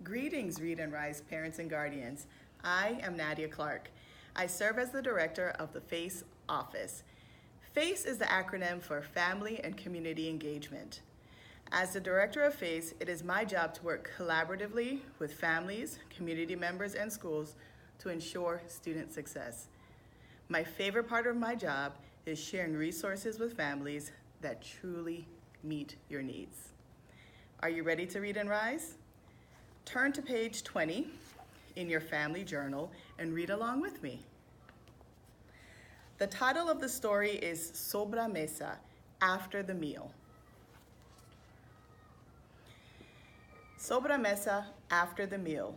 Greetings, Read and Rise parents and guardians. I am Nadia Clarke. I serve as the director of the FACE office. FACE is the acronym for Family and Community Engagement. As the director of FACE, it is my job to work collaboratively with families, community members, and schools to ensure student success. My favorite part of my job is sharing resources with families that truly meet your needs. Are you ready to read and rise? Turn to page 20 in your family journal and read along with me. The title of the story is Sobremesa, after the meal. Sobremesa, after the meal.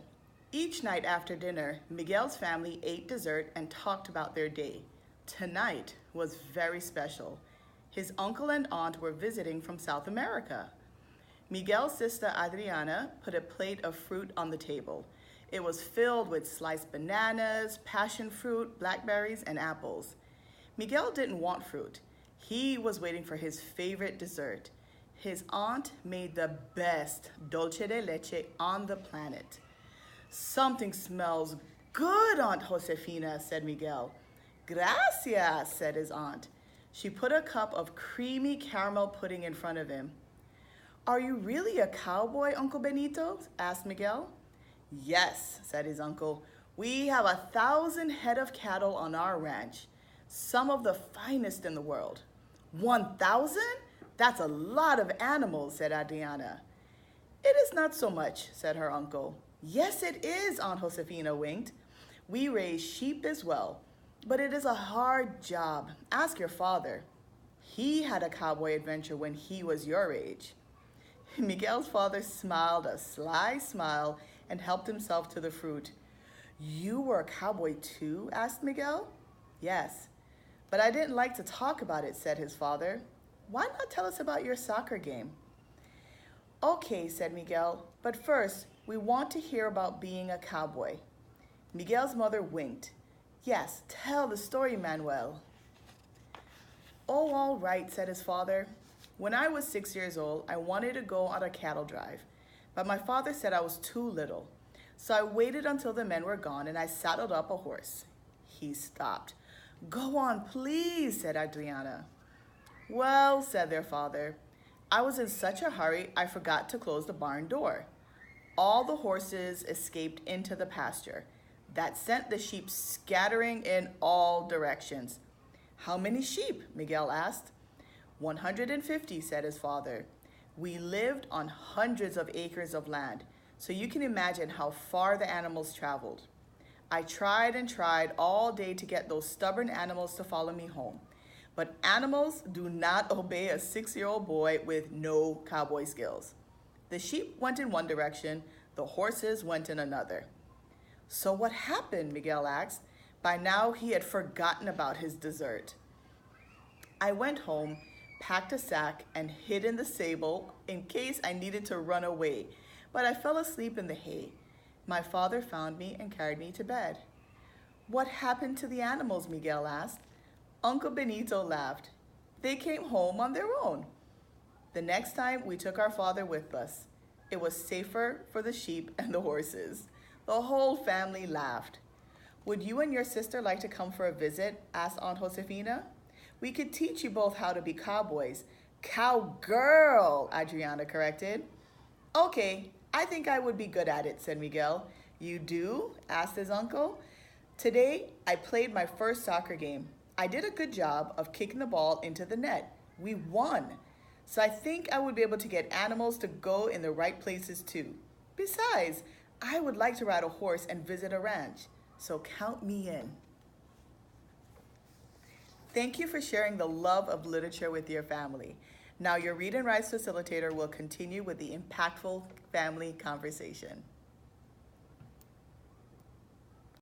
Each night after dinner, Miguel's family ate dessert and talked about their day. Tonight was very special. His uncle and aunt were visiting from South America. Miguel's sister Adriana put a plate of fruit on the table. It was filled with sliced bananas, passion fruit, blackberries, and apples. Miguel didn't want fruit. He was waiting for his favorite dessert. His aunt made the best dulce de leche on the planet. "Something smells good, Aunt Josefina," said Miguel. "Gracias," said his aunt. She put a cup of creamy caramel pudding in front of him. "Are you really a cowboy, Uncle Benito?" asked Miguel. "Yes," said his uncle. "We have 1,000 head of cattle on our ranch, some of the finest in the world." 1,000? That's a lot of animals, said Adriana. "It is not so much," said her uncle. "Yes, it is," Aunt Josefina winked. "We raise sheep as well, but it is a hard job. Ask your father. He had a cowboy adventure when he was your age." Miguel's father smiled a sly smile and helped himself to the fruit. "You were a cowboy too?" asked Miguel. "Yes, but I didn't like to talk about it," said his father. "Why not tell us about your soccer game?" "Okay," said Miguel, "but first, we want to hear about being a cowboy." Miguel's mother winked. "Yes, tell the story, Manuel." "Oh, all right," said his father. "When I was 6 years old, I wanted to go on a cattle drive, but my father said I was too little. So I waited until the men were gone and I saddled up a horse." He stopped. "Go on, please," said Adriana. "Well," said their father, "I was in such a hurry I forgot to close the barn door. All the horses escaped into the pasture. That sent the sheep scattering in all directions." "How many sheep?" Miguel asked. 150, said his father. "We lived on hundreds of acres of land, so you can imagine how far the animals traveled. I tried and tried all day to get those stubborn animals to follow me home. But animals do not obey a 6-year-old boy with no cowboy skills. The sheep went in one direction, the horses went in another." "So what happened?" Miguel asked. By now he had forgotten about his dessert. "I went home, packed a sack, and hid in the stable in case I needed to run away, but I fell asleep in the hay. My father found me and carried me to bed." "What happened to the animals?" Miguel asked. Uncle Benito laughed. "They came home on their own. The next time we took our father with us. It was safer for the sheep and the horses." The whole family laughed. "Would you and your sister like to come for a visit?" asked Aunt Josefina. "We could teach you both how to be cowboys." "Cowgirl," Adriana corrected. "Okay, I think I would be good at it," said Miguel. "You do?" asked his uncle. "Today, I played my first soccer game. I did a good job of kicking the ball into the net. We won. So I think I would be able to get animals to go in the right places too. Besides, I would like to ride a horse and visit a ranch. So count me in." Thank you for sharing the love of literature with your family. Now your Read and Rise facilitator will continue with the impactful family conversation.